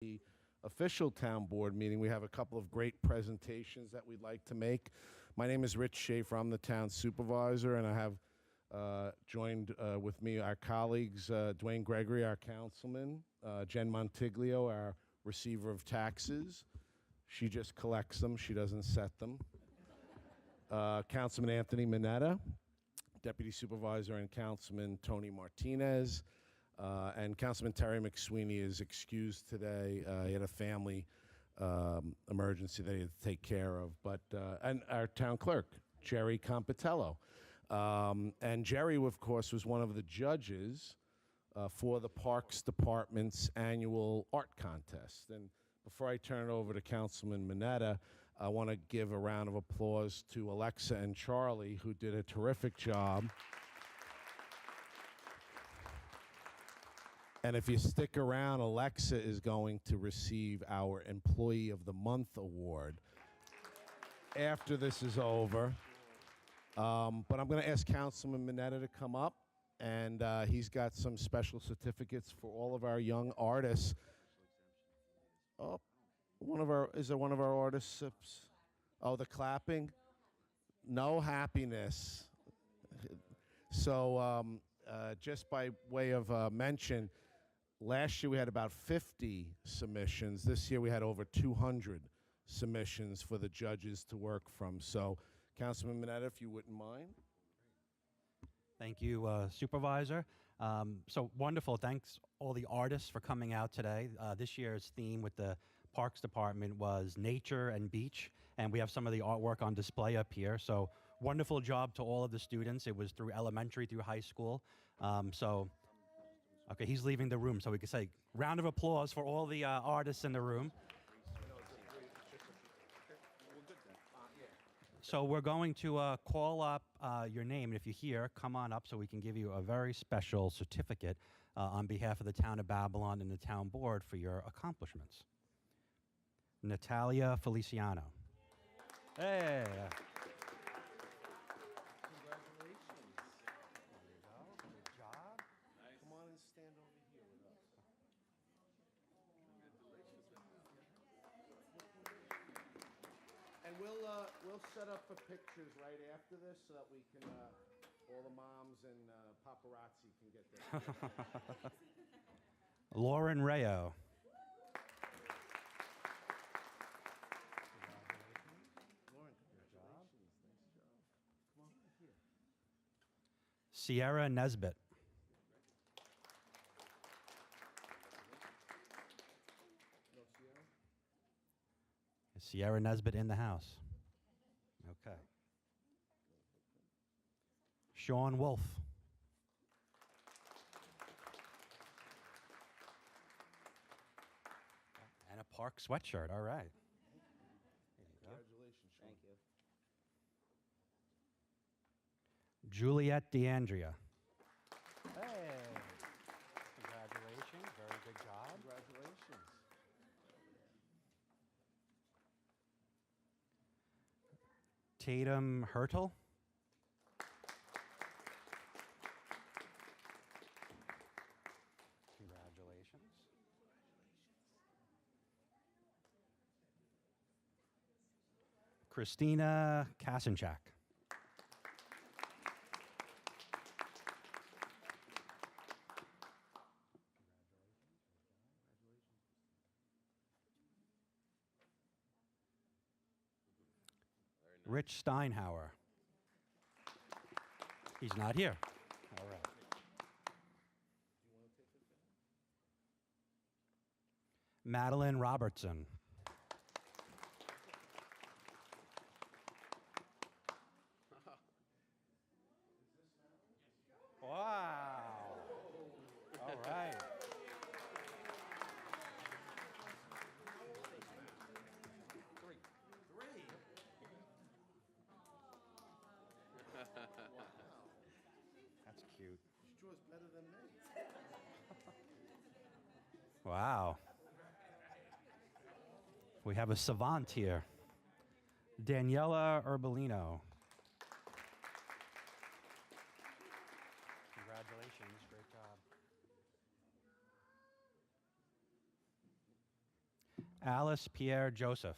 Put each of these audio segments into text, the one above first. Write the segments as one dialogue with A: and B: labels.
A: the official town board meeting. We have a couple of great presentations that we'd like to make. My name is Rich Schaefer. I'm the town supervisor, and I have joined with me our colleagues, Dwayne Gregory, our councilman, Jen Montiglio, our receiver of taxes. She just collects them. She doesn't set them. Councilman Anthony Mineta, Deputy Supervisor, and Councilman Tony Martinez. And Councilman Terry McSweeney is excused today. He had a family emergency that he had to take care of. And our town clerk, Jerry Compitello. And Jerry, of course, was one of the judges for the Parks Department's annual art contest. And before I turn it over to Councilman Mineta, I want to give a round of applause to Alexa and Charlie, who did a terrific job. And if you stick around, Alexa is going to receive our Employee of the Month award after this is over. But I'm going to ask Councilman Mineta to come up, and he's got some special certificates for all of our young artists. Oh, is there one of our artists? Oh, the clapping? No happiness. So just by way of mention, last year we had about 50 submissions. This year we had over 200 submissions for the judges to work from. So, Councilman Mineta, if you wouldn't mind.
B: Thank you, Supervisor. So wonderful. Thanks all the artists for coming out today. This year's theme with the Parks Department was nature and beach, and we have some of the artwork on display up here. So wonderful job to all of the students. It was through elementary through high school. Okay, he's leaving the room, so we could say round of applause for all the artists in the room. So we're going to call up your name, and if you're here, come on up so we can give you a very special certificate on behalf of the town of Babylon and the town board for your accomplishments. Natalia Feliciano. Hey.
A: Congratulations. There you go. Good job. Nice. Come on and stand over here with us. And we'll set up for pictures right after this so that we can all the moms and paparazzi can get there.
B: Lauren Rayo.
A: Lauren, congratulations. Nice job. Come on here.
B: Sierra Nesbitt.
A: No, Sierra?
B: Sierra Nesbitt in the house. Okay. Sean Wolf. And a Park sweatshirt. All right.
A: Congratulations, Sean.
C: Thank you.
B: Juliet DeAndrea. Hey. Congratulations. Very good job.
A: Congratulations.
B: Tatum Hurtle. Congratulations. Christina Kasenchak. Rich Steinhauer. He's not here. All right. Madeline Robertson. Wow. All right.
A: Three. Wow.
B: That's cute.
A: She draws better than me.
B: Wow. We have a savant here. Daniela Urbalino. Congratulations. Great job. Alice Pierre Joseph.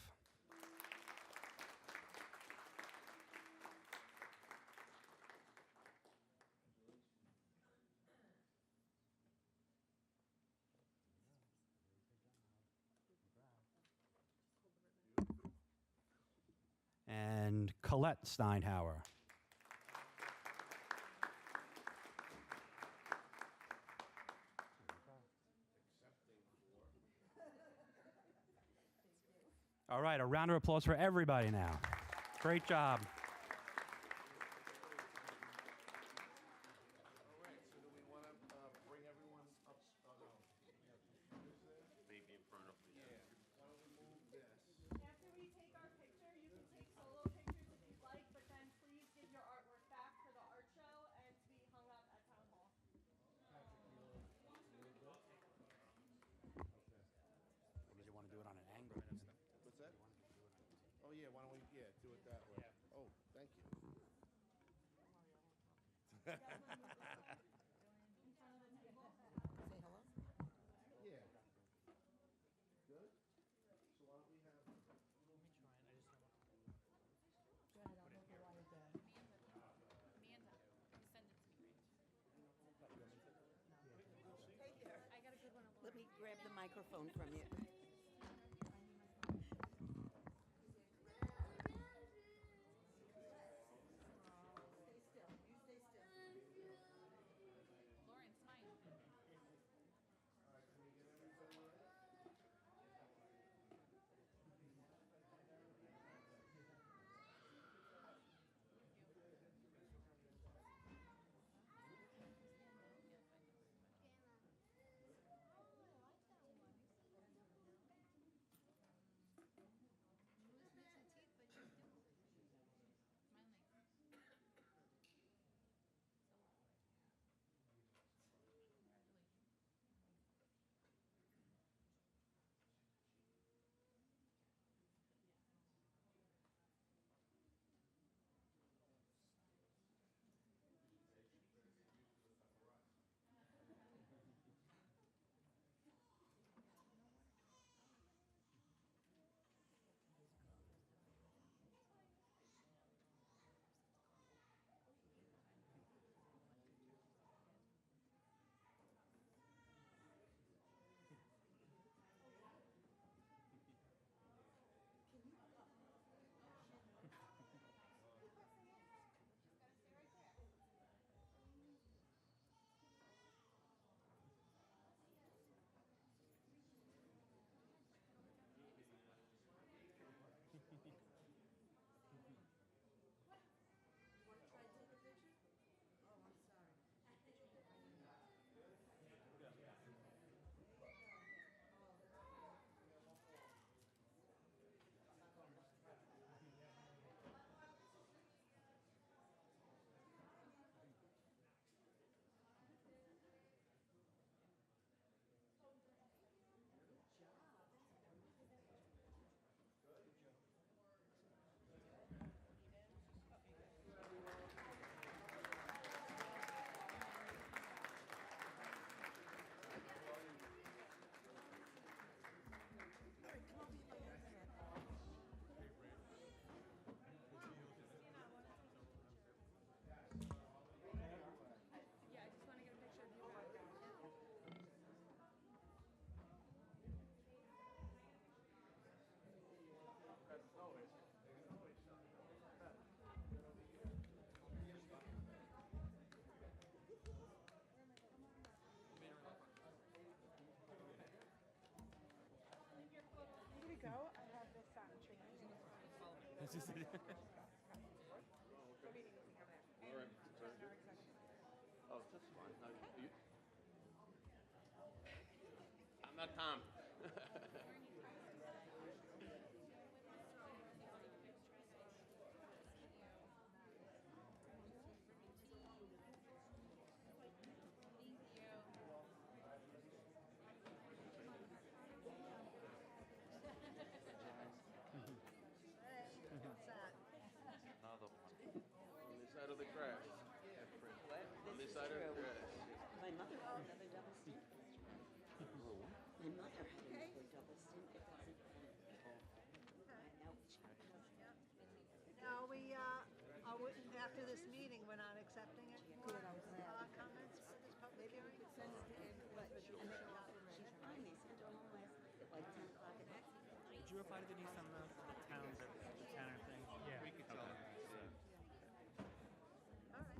B: And Colette Steinhauer. All right, a round of applause for everybody now. Great job.
A: All right, so do we want to bring everyone up?
C: Maybe in front of me.
A: Yeah. Why don't we move this?
D: After we take our picture, you can take solo pictures if you'd like, but then please give your artwork back for the art show and to be hung up at Town Hall.
B: Or did you want to do it on an angle?
A: What's that? Oh, yeah, why don't we, do it that way. Oh, thank you. Yeah. Good? So why don't we have...
E: Amanda, send it to me. I got a good one.
F: Let me grab the microphone from you.
E: Lauren, smile.
D: Yeah, I just want to get a picture of you back. Here we go. I have this training.
C: All right. Oh, that's fine. I'm not Tom. Another one. On this side of the crash. On this side of the crash.
F: My mother had another double stint. My mother had another double stint. It wasn't
G: this meeting, we're not accepting it for comments for this public hearing?
H: Did you reply to Denise on the towns at the Tanner thing? Yeah.
C: We could tell them.
G: All right.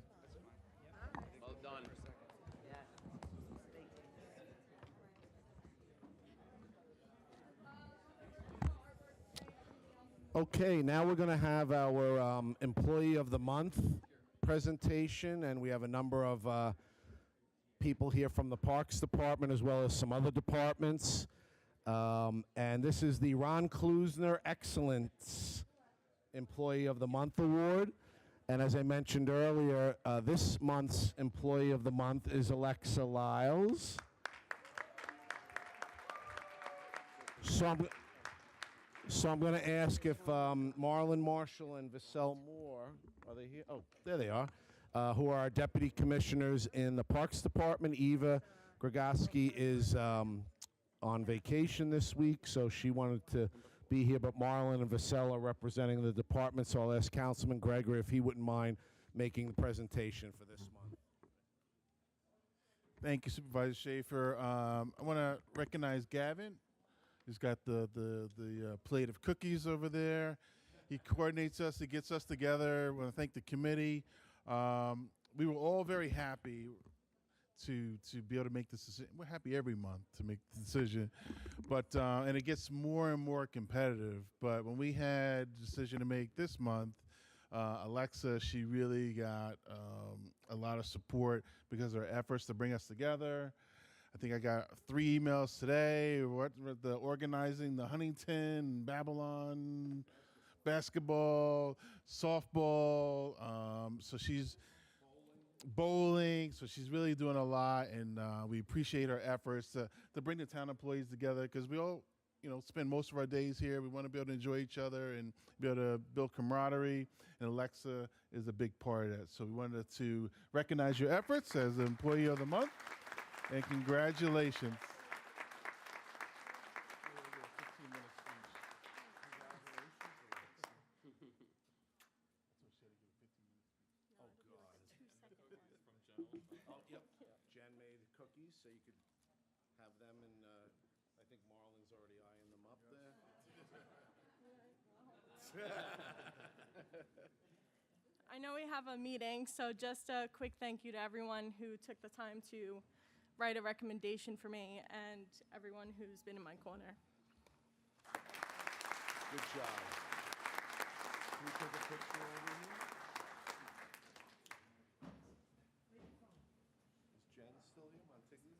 C: Well done.
A: Okay, now we're going to have our Employee of the Month presentation, and we have a number of people here from the Parks Department as well as some other departments. And this is the Ron Klusner Excellence Employee of the Month Award. And as I mentioned earlier, this month's Employee of the Month is Alexa Lyles. So I'm going to ask if Marlon Marshall and Vassell Moore, are they here? Oh, there they are, who are our deputy commissioners in the Parks Department. Eva Grogoski is on vacation this week, so she wanted to be here, but Marlon and Vassell are representing the department, so I'll ask Councilman Gregory if he wouldn't mind making the presentation for this month.
I: Thank you, Supervisor Schaefer. I want to recognize Gavin. He's got the plate of cookies over there. He coordinates us. He gets us together. I want to thank the committee. We were all very happy to be able to make this decision. We're happy every month to make the decision, but and it gets more and more competitive. But when we had the decision to make this month, Alexa, she really got a lot of support because of her efforts to bring us together. I think I got 3 emails today. What the organizing, the Huntington, Babylon, basketball, softball. So she's bowling. So she's really doing a lot, and we appreciate her efforts to bring the town employees together because we all, spend most of our days here. We want to be able to enjoy each other and be able to build camaraderie. And Alexa is a big part of that. So we wanted to recognize your efforts as the Employee of the Month. And congratulations.
A: Oh, yep. Jen made cookies, so you could have them, and I think Marlon's already eyeing them up there.
D: I know we have a meeting, so just a quick thank you to everyone who took the time to write a recommendation for me and everyone who's been in my corner.
A: Good job. Can we take a picture over here? Is Jen still here? Montigny?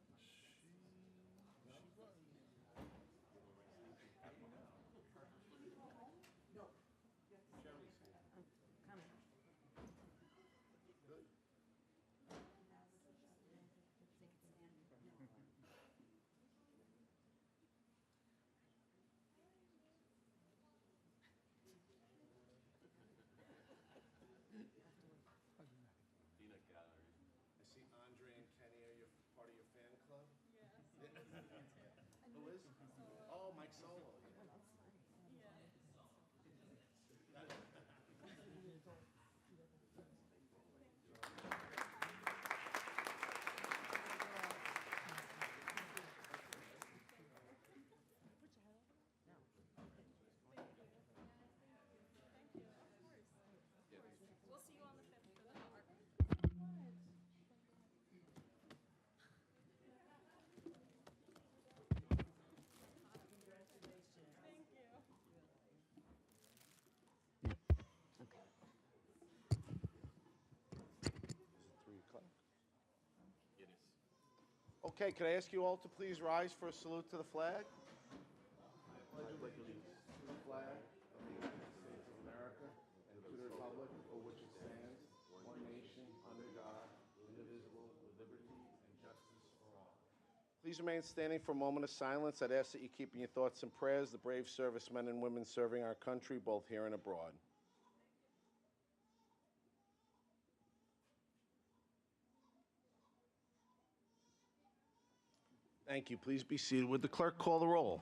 A: I see Andre and Kenny are part of your fan club? Yes. Who is? Oh, Mike Solo.
D: We'll see you on the 5th for the art. Thank you.
A: 3 o'clock. It is. Okay, could I ask you all to please rise for a salute to the flag? I pledge allegiance to the flag of the United States of America and to the republic for which it stands, one nation, under God, indivisible, with liberty and justice for all. Please remain standing for a moment of silence. I'd ask that you keep in your thoughts and prayers the brave servicemen and women serving our country, both here and abroad. Thank you. Please be seated. Would the clerk call the roll?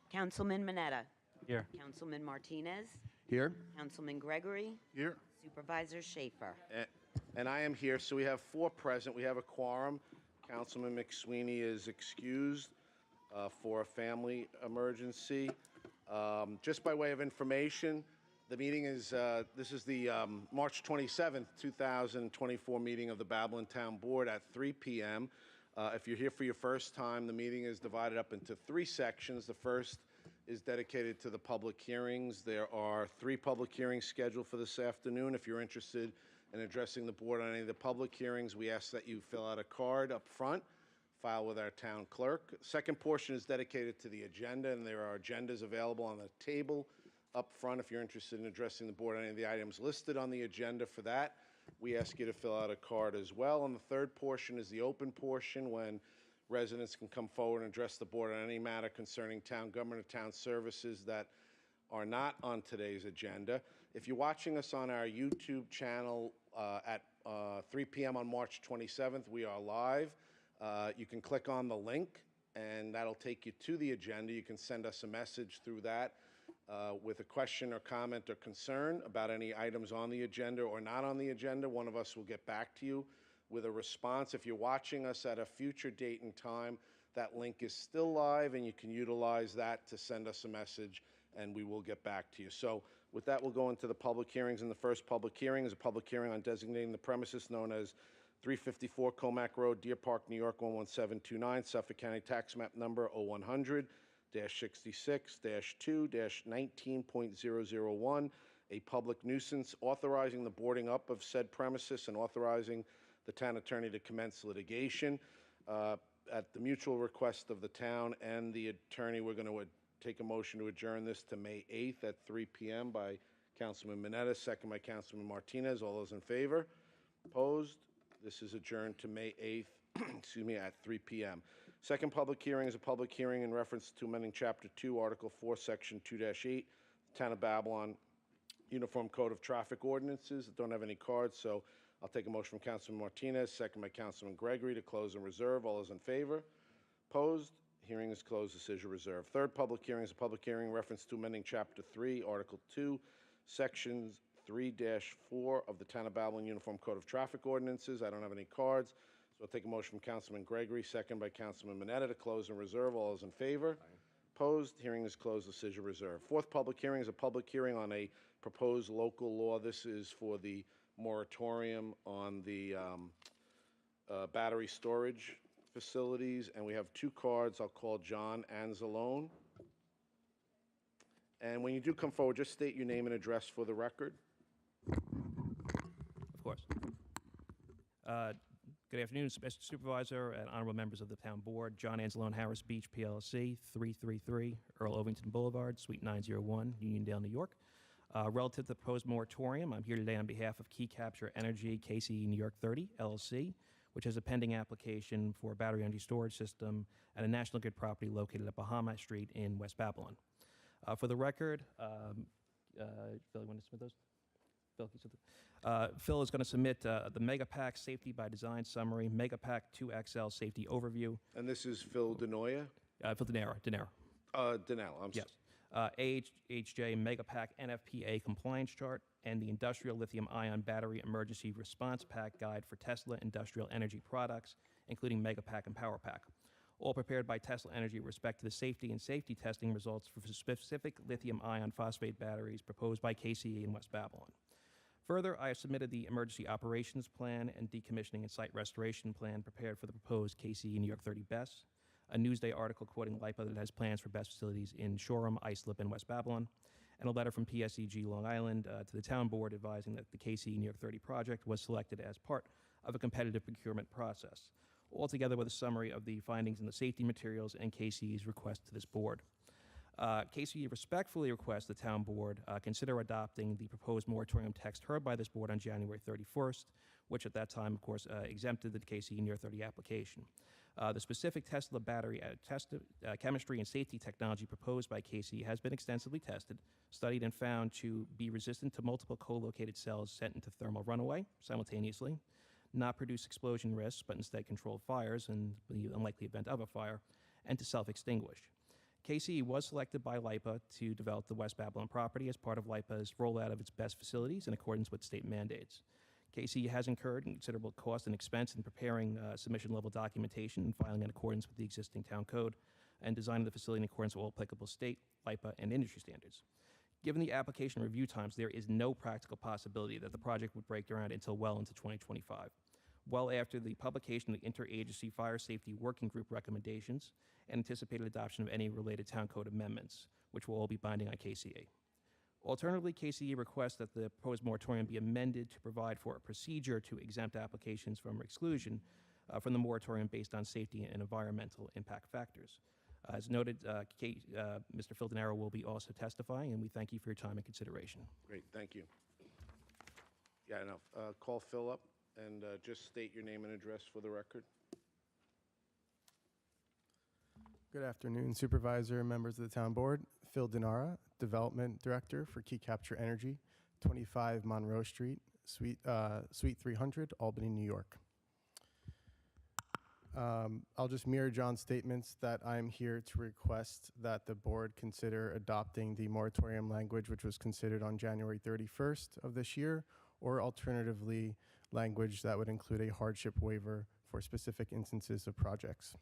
F: Councilman Mineta.
B: Here.
F: Councilman Martinez.
A: Here.
F: Councilman Gregory.
I: Here.
F: Supervisor Schaefer.
A: And I am here, so we have 4 present. We have a quorum. Councilman McSweeney is excused for a family emergency. Just by way of information, the meeting is, this is the March 27th, 2024 meeting of the Babylon Town Board at 3 p.m. If you're here for your first time, the meeting is divided up into 3 sections. The first is dedicated to the public hearings. There are 3 public hearings scheduled for this afternoon. If you're interested in addressing the board on any of the public hearings, we ask that you fill out a card up front, file with our town clerk. Second portion is dedicated to the agenda, and there are agendas available on the table up front. If you're interested in addressing the board on any of the items listed on the agenda for that, we ask you to fill out a card as well. And the third portion is the open portion, when residents can come forward and address the board on any matter concerning town government or town services that are not on today's agenda. If you're watching us on our YouTube channel at 3 p.m. on March 27th, we are live. You can click on the link, and that'll take you to the agenda. You can send us a message through that with a question or comment or concern about any items on the agenda or not on the agenda. One of us will get back to you with a response. If you're watching us at a future date and time, that link is still live, and you can utilize that to send us a message, and we will get back to you. So with that, we'll go into the public hearings. And the first public hearing is a public hearing on designating the premises known as 354 Comac Road, Deer Park, New York, 11729, Suffolk County Tax Map Number 0100-66-2-19.001, a public nuisance, authorizing the boarding up of said premises and authorizing the town attorney to commence litigation. At the mutual request of the town and the attorney, we're going to take a motion to adjourn this to May 8th at 3 p.m. by Councilman Mineta, second by Councilman Martinez. All those in favor? Opposed? This is adjourned to May 8th, excuse me, at 3 p.m. Second public hearing is a public hearing in reference to amending Chapter 2, Article 4, Section 2-8, Town of Babylon Uniform Code of Traffic Ordinances. I don't have any cards, so I'll take a motion from Councilman Martinez, second by Councilman Gregory, to close and reserve. All those in favor? Opposed? Hearing is closed. Decision reserved. Third public hearing is a public hearing in reference to amending Chapter 3, Article 2, Sections 3-4 of the Town of Babylon Uniform Code of Traffic Ordinances. I don't have any cards, so I'll take a motion from Councilman Gregory, second by Councilman Mineta, to close and reserve. All those in favor? Opposed? Hearing is closed. Decision reserved. Fourth public hearing is a public hearing on a proposed local law. This is for the moratorium on the battery storage facilities, and we have 2 cards. I'll call John Anzalone. And when you do come forward, just state your name and address for the record.
J: Of course. Good afternoon, Mr. Supervisor and honorable members of the Town Board. John Anzalone, Harris Beach, PLC, 333 Earl Ovington Boulevard, Suite 901, Uniondale, New York. Relative to the proposed moratorium, I'm here today on behalf of Key Capture Energy, KCE New York 30, LLC, which has a pending application for a battery energy storage system at a National Grid property located at Bahama Street in West Babylon. For the record, Phil, you want to submit those? Phil is going to submit the Megapack Safety by Design Summary, Megapack 2XL Safety Overview.
A: And this is Phil Denoya?
J: Phil Denaro.
A: Denell, I'm
J: yes. AHJ Megapack NFPA Compliance Chart, and the Industrial Lithium-Ion Battery Emergency Response Pack Guide for Tesla Industrial Energy Products, including Megapack and PowerPack. All prepared by Tesla Energy with respect to the safety and safety testing results for specific lithium-ion phosphate batteries proposed by KCE in West Babylon. Further, I have submitted the Emergency Operations Plan and Decommissioning and Site Restoration Plan prepared for the proposed KCE New York 30 BESS, a Newsday article quoting LIPA that has plans for BESS facilities in Shoreham, Islip, and West Babylon, and a letter from PSEG Long Island to the Town Board advising that the KCE New York 30 project was selected as part of a competitive procurement process, altogether with a summary of the findings in the safety materials and KCE's request to this board. KCE respectfully requests the Town Board consider adopting the proposed moratorium text heard by this board on January 31st, which at that time, of course, exempted the KCE New York 30 application. The specific Tesla battery chemistry and safety technology proposed by KCE has been extensively tested, studied, and found to be resistant to multiple co-located cells sent into thermal runaway simultaneously, not produce explosion risks, but instead control fires in the unlikely event of a fire, and to self-extinguish. KCE was selected by LIPA to develop the West Babylon property as part of LIPA's rollout of its best facilities in accordance with state mandates. KCE has incurred considerable cost and expense in preparing submission-level documentation and filing in accordance with the existing town code and designing the facility in accordance with all applicable state, LIPA, and industry standards. Given the application review times, there is no practical possibility that the project would break ground until well into 2025, well after the publication of the Interagency Fire Safety Working Group recommendations and anticipated adoption of any related town code amendments, which will all be binding on KCE. Alternatively, KCE requests that the proposed moratorium be amended to provide for a procedure to exempt applications from exclusion from the moratorium based on safety and environmental impact factors. As noted, Mr. Fildenaro will be also testifying, and we thank you for your time and consideration.
A: Great, thank you. Yeah, no, call Phil up and just state your name and address for the record.
K: Good afternoon, Supervisor and members of the Town Board. Phil Denara, Development Director for Key Capture Energy, 25 Monroe Street, Suite 300, Albany, New York. I'll just mirror John's statements that I'm here to request that the board consider adopting the moratorium language which was considered on January 31st of this year, or alternatively, language that would include a hardship waiver for specific instances of projects.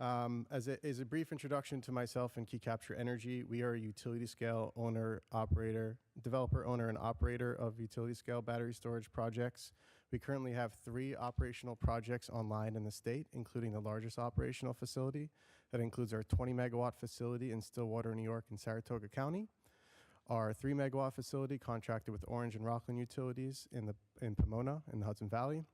K: As a brief introduction to myself and Key Capture Energy, we are a utility scale developer, owner, and operator of utility scale battery storage projects. We currently have 3 operational projects online in the state, including the largest operational facility. That includes our 20 megawatt facility in Stillwater, New York, in Saratoga County, our 3 megawatt facility contracted with Orange and Rockland Utilities in Pomona, in the Hudson Valley,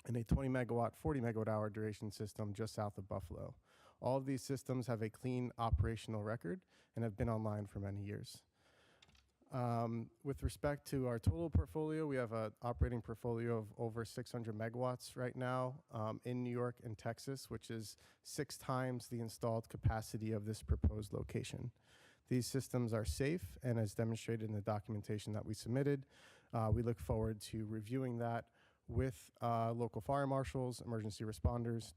K: and a 20 megawatt, 40 megawatt hour duration system just south of Buffalo. All of these systems have a clean operational record and have been online for many years. With respect to our total portfolio, we have an operating portfolio of over 600 megawatts right now in New York and Texas, which is 6 times the installed capacity of this proposed location. These systems are safe, and as demonstrated in the documentation that we submitted, we look forward to reviewing that with local fire marshals, emergency responders,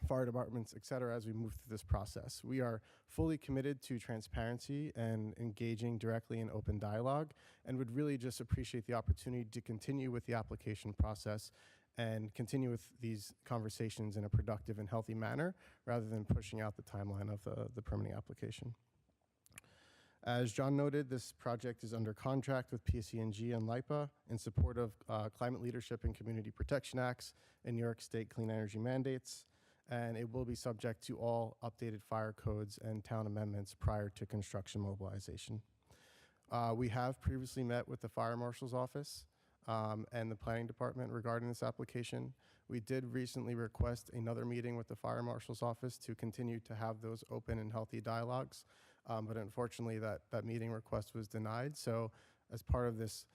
K: fire departments, et cetera, as we move through this process. We are fully committed to transparency and engaging directly in open dialogue, and would really just appreciate the opportunity to continue with the application process and continue with these conversations in a productive and healthy manner, rather than pushing out the timeline of the permitting application. As John noted, this project is under contract with PSE&G and LIPA in support of Climate Leadership and Community Protection Acts and New York State Clean Energy mandates, and it will be subject to all updated fire codes and town amendments prior to construction mobilization. We have previously met with the Fire Marshal's Office and the Planning Department regarding this application. We did recently request another meeting with the Fire Marshal's Office to continue to have those open and healthy dialogues. But unfortunately, that meeting request was denied. So as part of this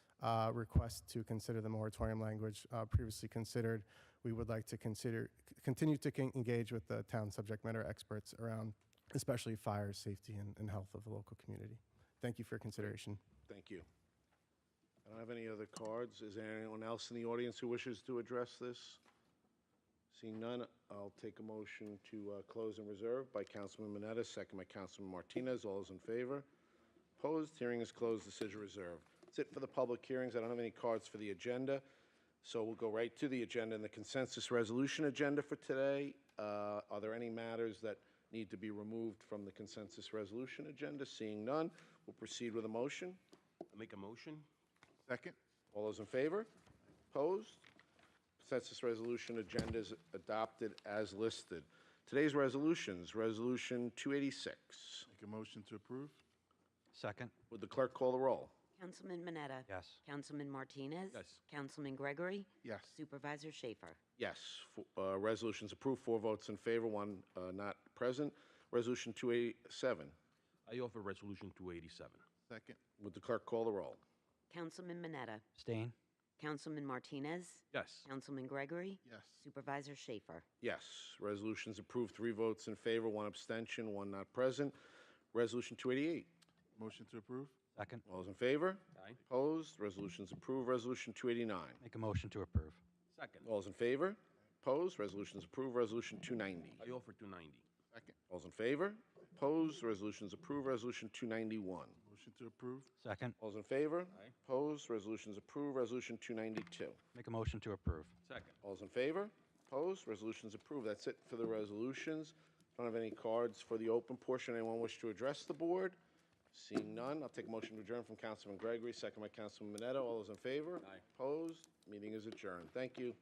K: request to consider the moratorium language previously considered, we would like to continue to engage with the town subject matter experts around especially fire safety and health of the local community. Thank you for your consideration.
A: Thank you. I don't have any other cards. Is there anyone else in the audience who wishes to address this? Seeing none, I'll take a motion to close and reserve by Councilman Mineta, second by Councilman Martinez. All those in favor? Opposed? Hearing is closed. Decision reserved. That's it for the public hearings. I don't have any cards for the agenda, so we'll go right to the agenda and the consensus resolution agenda for today. Are there any matters that need to be removed from the consensus resolution agenda? Seeing none, we'll proceed with a motion.
C: I make a motion.
I: Second.
A: All those in favor? Opposed? Consensus resolution agenda is adopted as listed. Today's resolutions, Resolution 286.
I: Make a motion to approve.
B: Second.
A: Would the clerk call the roll?
F: Councilman Mineta.
B: Yes.
F: Councilman Martinez.
C: Yes.
F: Councilman Gregory.
I: Yes.
F: Supervisor Schaefer.
A: Yes. Resolutions approved, 4 votes in favor, 1 not present. Resolution 287.
C: I offer Resolution 287.
I: Second.
A: Would the clerk call the roll?
F: Councilman Mineta.
B: Abstain.
F: Councilman Martinez.
C: Yes.
F: Councilman Gregory.
I: Yes.
F: Supervisor Schaefer.
A: Yes. Resolutions approved, 3 votes in favor, 1 abstention, 1 not present. Resolution 288.
I: Motion to approve.
B: Second.
A: All those in favor?
C: Aye.
A: Opposed? Resolutions approved. Resolution 289.
B: Make a motion to approve.
C: Second.
A: All those in favor? Opposed? Resolutions approved. Resolution 290.
C: I offer 290.
I: Second.
A: All those in favor? Opposed? Resolution is approved. Resolution 291.
I: Motion to approve.
B: Second.
A: All those in favor?
C: Aye.
A: Opposed? Resolution is approved. Resolution 292.
B: Make a motion to approve.
C: Second.
A: All those in favor? Opposed? Resolution is approved. That's it for the resolutions. Don't have any cards for the open portion. Anyone wish to address the board? Seeing none, I'll take a motion to adjourn from Councilman Gregory, second by Councilman Mineta. All those in favor?
C: Aye.
A: Opposed? Meeting is adjourned. Thank you.